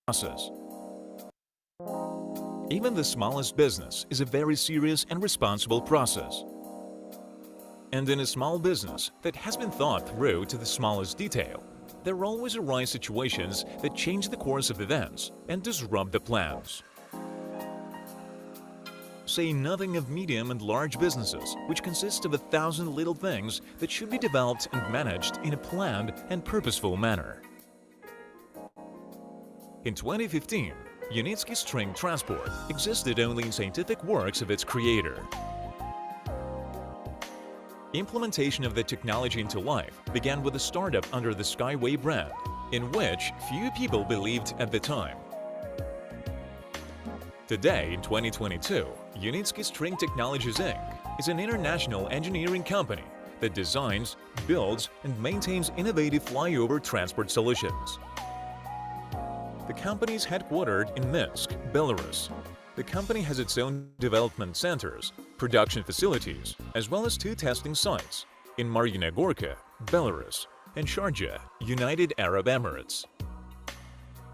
process. Even the smallest business is a very serious and responsible process. And in a small business that has been thought through to the smallest detail, there always arise situations that change the course of events and disrupt the plans. Say nothing of medium and large businesses, which consist of 1,000 little things that should be developed and managed in a planned and purposeful manner. In 2015, Unitsky String Transport existed only in scientific works of its creator. Implementation of the technology into life began with a startup under the Skyway brand, in which few people believed at the time. Today, in 2022, Unitsky String Technologies Inc. is an international engineering company that designs, builds, and maintains innovative flyover transport solutions. The company is headquartered in Minsk, Belarus. The company has its own development centers, production facilities, as well as 2 testing sites in Marina Gorka, Belarus, and Sharjah, United Arab Emirates.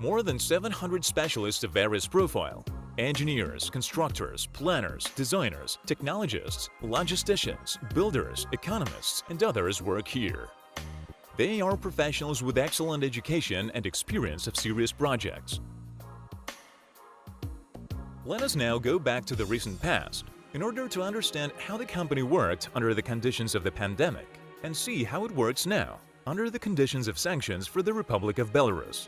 More than 700 specialists of various profile, engineers, constructors, planners, designers, technologists, logisticians, builders, economists, and others work here. They are professionals with excellent education and experience of serious projects. Let us now go back to the recent past in order to understand how the company worked under the conditions of the pandemic and see how it works now under the conditions of sanctions for the Republic of Belarus.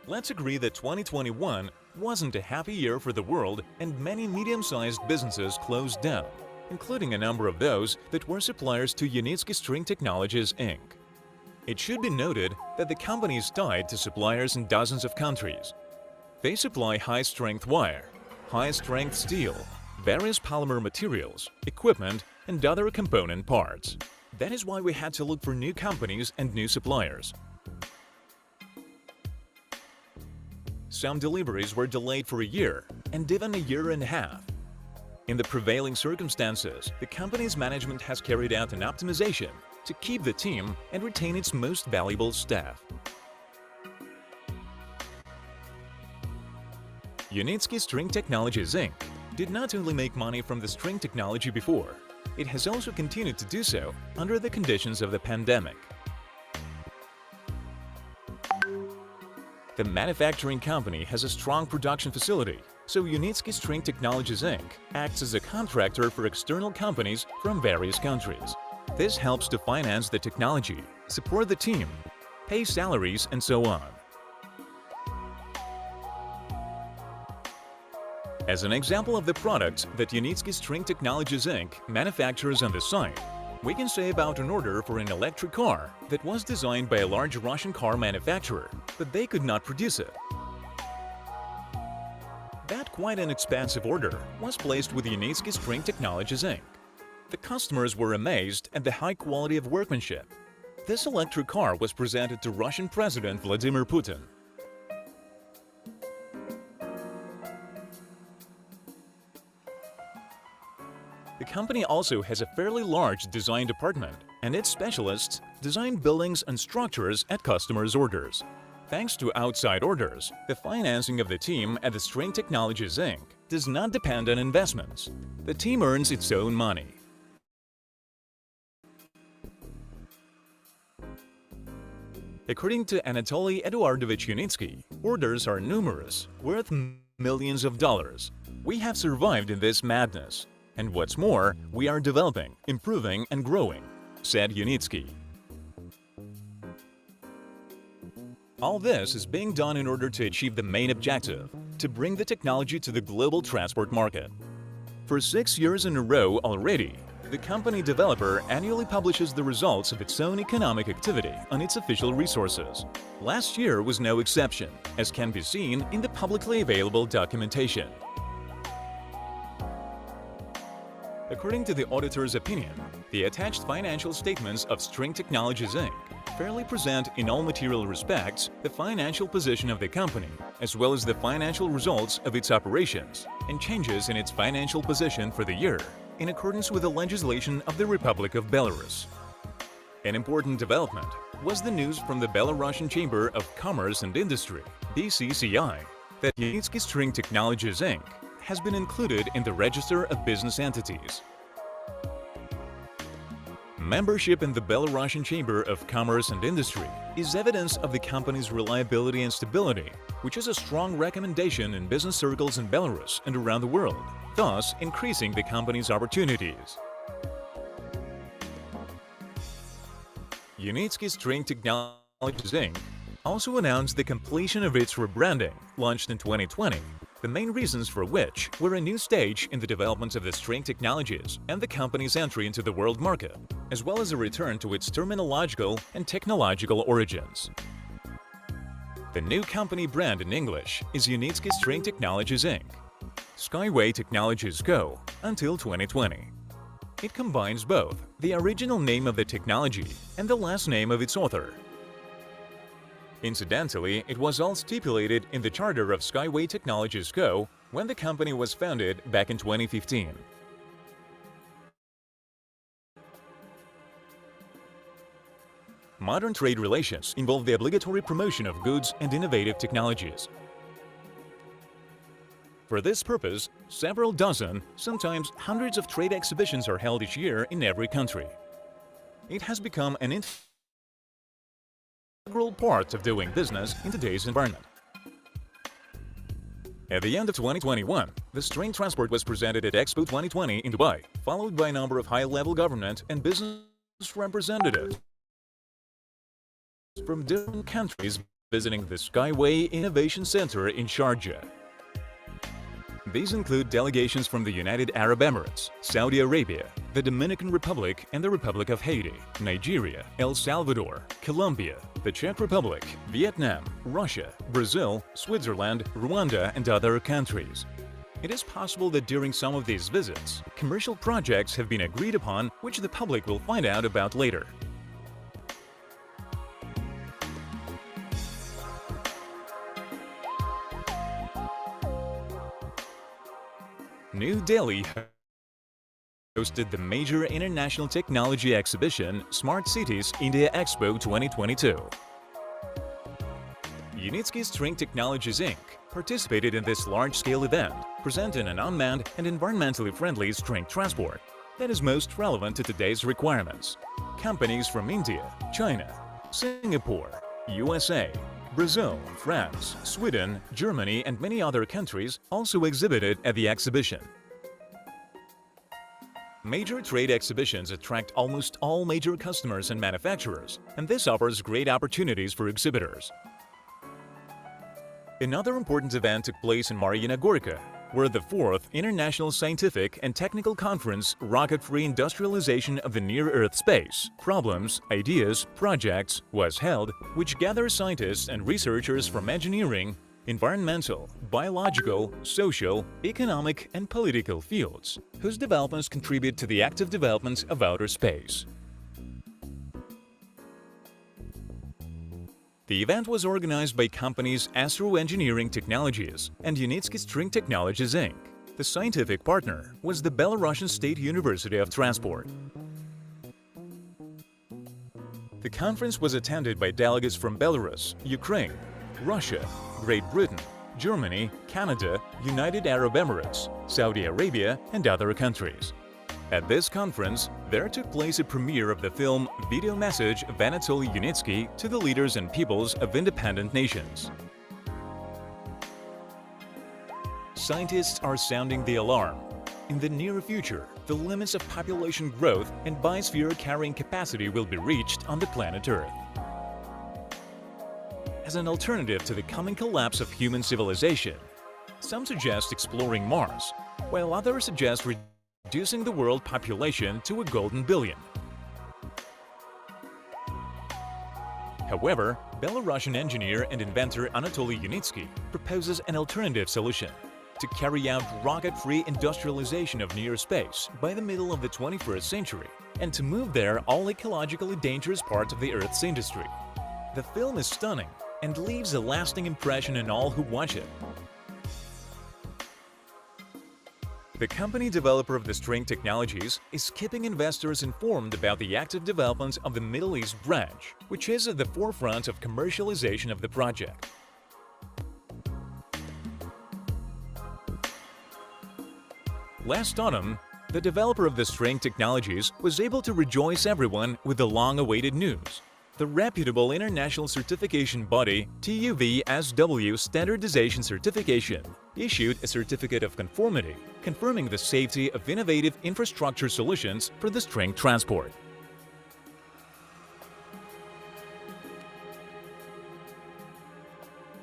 Let's agree that 2021 wasn't a happy year for the world and many medium-sized businesses closed down, including a number of those that were suppliers to Unitsky String Technologies Inc. It should be noted that the company is tied to suppliers in dozens of countries. They supply high-strength wire, high-strength steel, various polymer materials, equipment, and other component parts. That is why we had to look for new companies and new suppliers. Some deliveries were delayed for a year and even a year and a half. In the prevailing circumstances, the company's management has carried out an optimization to keep the team and retain its most valuable staff. Unitsky String Technologies Inc. did not only make money from the string technology before, it has also continued to do so under the conditions of the pandemic. The manufacturing company has a strong production facility, so Unitsky String Technologies Inc. acts as a contractor for external companies from various countries. This helps to finance the technology, support the team, pay salaries, and so on. As an example of the products that Unitsky String Technologies Inc. manufactures on the site, we can say about an order for an electric car that was designed by a large Russian car manufacturer, but they could not produce it. That quite an expensive order was placed with Unitsky String Technologies Inc. The customers were amazed at the high quality of workmanship. This electric car was presented to Russian President Vladimir Putin. The company also has a fairly large design department, and its specialists design buildings and structures at customers' orders. Thanks to outside orders, the financing of the team at the String Technologies Inc. does not depend on investments. The team earns its own money. According to Anatoly Eduardovich Unitsky, orders are numerous, worth millions of dollars. We have survived in this madness. And what's more, we are developing, improving, and growing, said Unitsky. All this is being done in order to achieve the main objective, to bring the technology to the global transport market. For 6 years in a row already, the company developer annually publishes the results of its own economic activity on its official resources. Last year was no exception, as can be seen in the publicly available documentation. According to the auditor's opinion, the attached financial statements of String Technologies Inc. fairly present in all material respects the financial position of the company, as well as the financial results of its operations, and changes in its financial position for the year, in accordance with the legislation of the Republic of Belarus. An important development was the news from the Belarusian Chamber of Commerce and Industry, BCCI, that Unitsky String Technologies Inc. has been included in the Register of Business Entities. Membership in the Belarusian Chamber of Commerce and Industry is evidence of the company's reliability and stability, which is a strong recommendation in business circles in Belarus and around the world, thus increasing the company's opportunities. Unitsky String Technologies Inc. also announced the completion of its rebranding, launched in 2020, the main reasons for which were a new stage in the development of the string technologies and the company's entry into the world market, as well as a return to its terminological and technological origins. The new company brand in English is Unitsky String Technologies Inc. Skyway Technologies Co. until 2020. It combines both the original name of the technology and the last name of its author. Incidentally, it was all stipulated in the charter of Skyway Technologies Co. when the company was founded back in 2015. Modern trade relations involve the obligatory promotion of goods and innovative technologies. For this purpose, several dozen, sometimes hundreds of trade exhibitions are held each year in every country. It has become an integral part of doing business in today's environment. At the end of 2021, the string transport was presented at Expo 2020 in Dubai, followed by a number of high-level government and business representatives from different countries visiting the Skyway Innovation Center in Sharjah. These include delegations from the United Arab Emirates, Saudi Arabia, the Dominican Republic and the Republic of Haiti, Nigeria, El Salvador, Colombia, the Czech Republic, Vietnam, Russia, Brazil, Switzerland, Rwanda and other countries. It is possible that during some of these visits, commercial projects have been agreed upon which the public will find out about later. New Delhi hosted the major international technology exhibition Smart Cities India Expo 2022. Unitsky String Technologies Inc. participated in this large-scale event, presenting an unmanned and environmentally friendly string transport that is most relevant to today's requirements. Companies from India, China, Singapore, USA, Brazil, France, Sweden, Germany and many other countries also exhibited at the exhibition. Major trade exhibitions attract almost all major customers and manufacturers, and this offers great opportunities for exhibitors. Another important event took place in Mariina Gorka, where the 4th International Scientific and Technical Conference Rocket-Free Industrialization of the Near-Earth Space, Problems, Ideas, Projects was held, which gathers scientists and researchers from engineering, environmental, biological, social, economic and political fields, whose developments contribute to the active development of outer space. The event was organized by companies Astro Engineering Technologies and Unitsky String Technologies Inc. The scientific partner was the Belarusian State University of Transport. The conference was attended by delegates from Belarus, Ukraine, Russia, Great Britain, Germany, Canada, United Arab Emirates, Saudi Arabia and other countries. At this conference, there took place a premiere of the film Video Message of Anatoly Unitsky to the leaders and peoples of independent nations. Scientists are sounding the alarm. In the near future, the limits of population growth and biosphere carrying capacity will be reached on the planet Earth. As an alternative to the coming collapse of human civilization, some suggest exploring Mars, while others suggest reducing the world population to a golden billion. However, Belarusian engineer and inventor Anatoly Unitsky proposes an alternative solution: to carry out rocket-free industrialization of near space by the middle of the 21st century and to move there all ecologically dangerous parts of the Earth's industry. The film is stunning and leaves a lasting impression in all who watch it. The company developer of the string technologies is keeping investors informed about the active development of the Middle East branch, which is at the forefront of commercialization of the project. Last autumn, the developer of the string technologies was able to rejoice everyone with the long-awaited news. The reputable international certification body TÜV-SW Standardization Certification issued a certificate of conformity, confirming the safety of innovative infrastructure solutions for the string transport.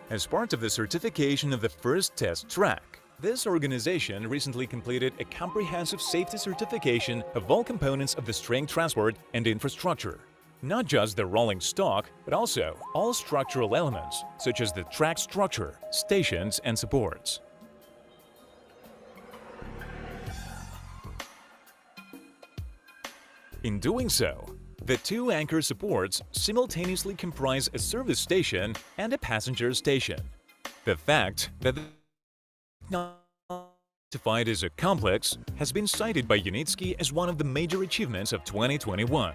As part of the certification of the first test track, this organization recently completed a comprehensive safety certification of all components of the string transport and infrastructure. Not just the rolling stock, but also all structural elements, such as the track structure, stations, and supports. In doing so, the two anchor supports simultaneously comprise a service station and a passenger station. The fact that the defined as a complex has been cited by Unitsky as one of the major achievements of 2021.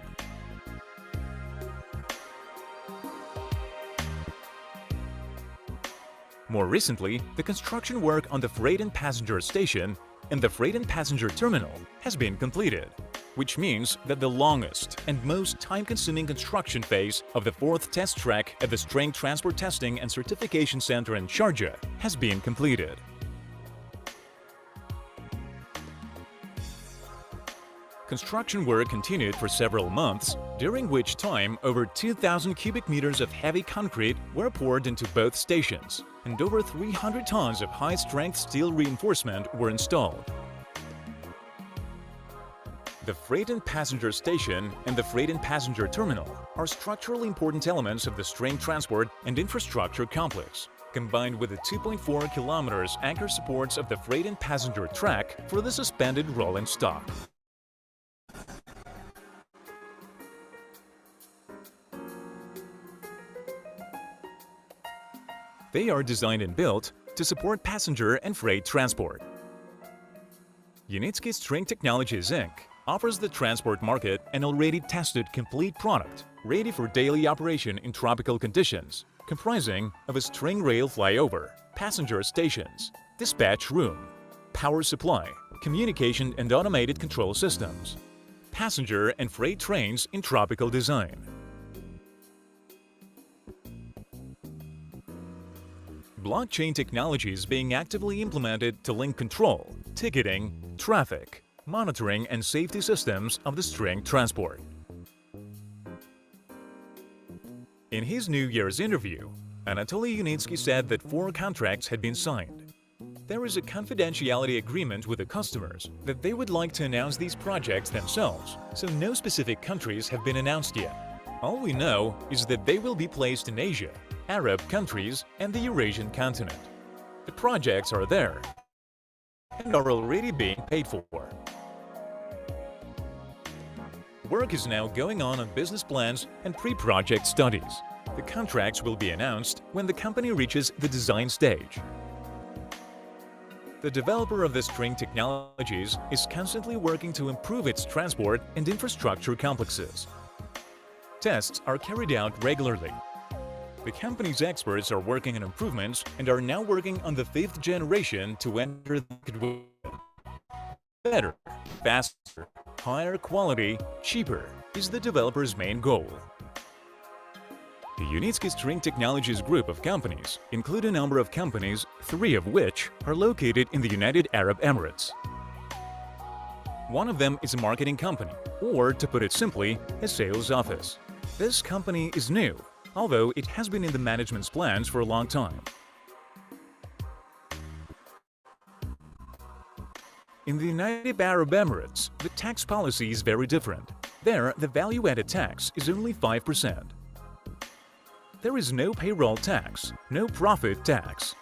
More recently, the construction work on the freight and passenger station and the freight and passenger terminal has been completed, which means that the longest and most time-consuming construction phase of the fourth test track at the String Transport Testing and Certification Center in Sharjah has been completed. Construction work continued for several months, during which time over 2,000 cubic meters of heavy concrete were poured into both stations, and over 300 tons of high-strength steel reinforcement were installed. The freight and passenger station and the freight and passenger terminal are structurally important elements of the string transport and infrastructure complex, combined with the 2.4 kilometers anchor supports of the freight and passenger track for the suspended rolling stock. They are designed and built to support passenger and freight transport. Unitsky String Technologies Inc. offers the transport market an already tested complete product, ready for daily operation in tropical conditions, comprising of a string rail flyover, passenger stations, dispatch room, power supply, communication and automated control systems, passenger and freight trains in tropical design. Blockchain technology is being actively implemented to link control, ticketing, traffic, monitoring and safety systems of the string transport. In his New Year's interview, Anatoly Unitsky said that 4 contracts had been signed. There is a confidentiality agreement with the customers that they would like to announce these projects themselves, so no specific countries have been announced yet. All we know is that they will be placed in Asia, Arab countries, and the Eurasian continent. The projects are there and are already being paid for. Work is now going on business plans and pre-project studies. The contracts will be announced when the company reaches the design stage. The developer of the string technologies is constantly working to improve its transport and infrastructure complexes. Tests are carried out regularly. The company's experts are working on improvements and are now working on the 5th generation to enter the market with better, faster, higher quality, cheaper is the developer's main goal. The Unitsky String Technologies group of companies include a number of companies, 3 of which are located in the United Arab Emirates. One of them is a marketing company, or to put it simply, a sales office. This company is new, although it has been in the management's plans for a long time. In the United Arab Emirates, the tax policy is very different. There, the value-added tax is only 5%. There is no payroll tax, no profit tax.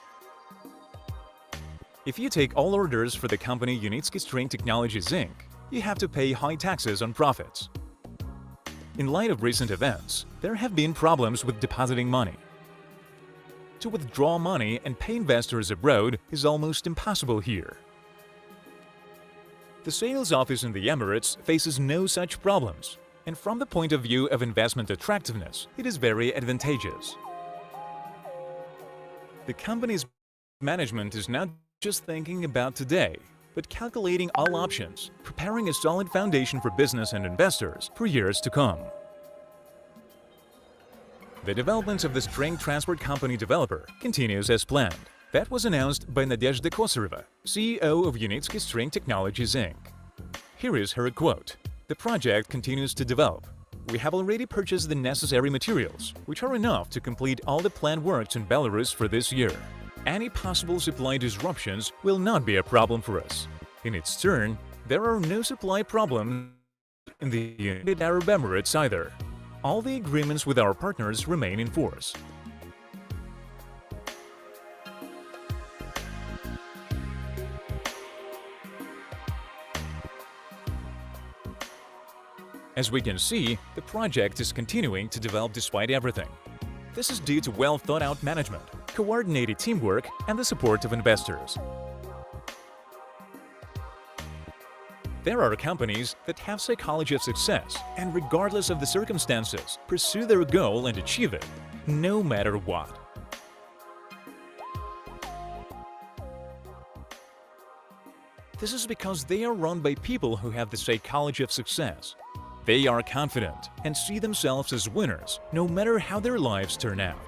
If you take all orders for the company Unitsky String Technologies Inc., you have to pay high taxes on profits. In light of recent events, there have been problems with depositing money. To withdraw money and pay investors abroad is almost impossible here. The sales office in the Emirates faces no such problems, and from the point of view of investment attractiveness, it is very advantageous. The company's management is not just thinking about today, but calculating all options, preparing a solid foundation for business and investors for years to come. The development of the string transport company developer continues as planned. That was announced by Nadezhda Kosareva, CEO of Unitsky String Technologies Inc. Here is her quote. "The project continues to develop. We have already purchased the necessary materials, which are enough to complete all the planned works in Belarus for this year. Any possible supply disruptions will not be a problem for us. In its turn, there are no supply problems in the United Arab Emirates either. All the agreements with our partners remain in force." As we can see, the project is continuing to develop despite everything. This is due to well-thought-out management, coordinated teamwork, and the support of investors. There are companies that have psychology of success and, regardless of the circumstances, pursue their goal and achieve it, no matter what. This is because they are run by people who have the psychology of success. They are confident and see themselves as winners, no matter how their lives turn out.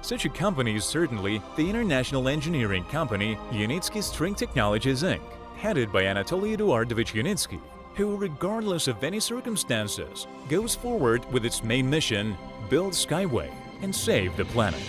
Such a company is certainly the international engineering company Unitsky String Technologies Inc., headed by Anatoly Eduardovich Unitsky, who, regardless of any circumstances, goes forward with its main mission: build Skyway and save the planet.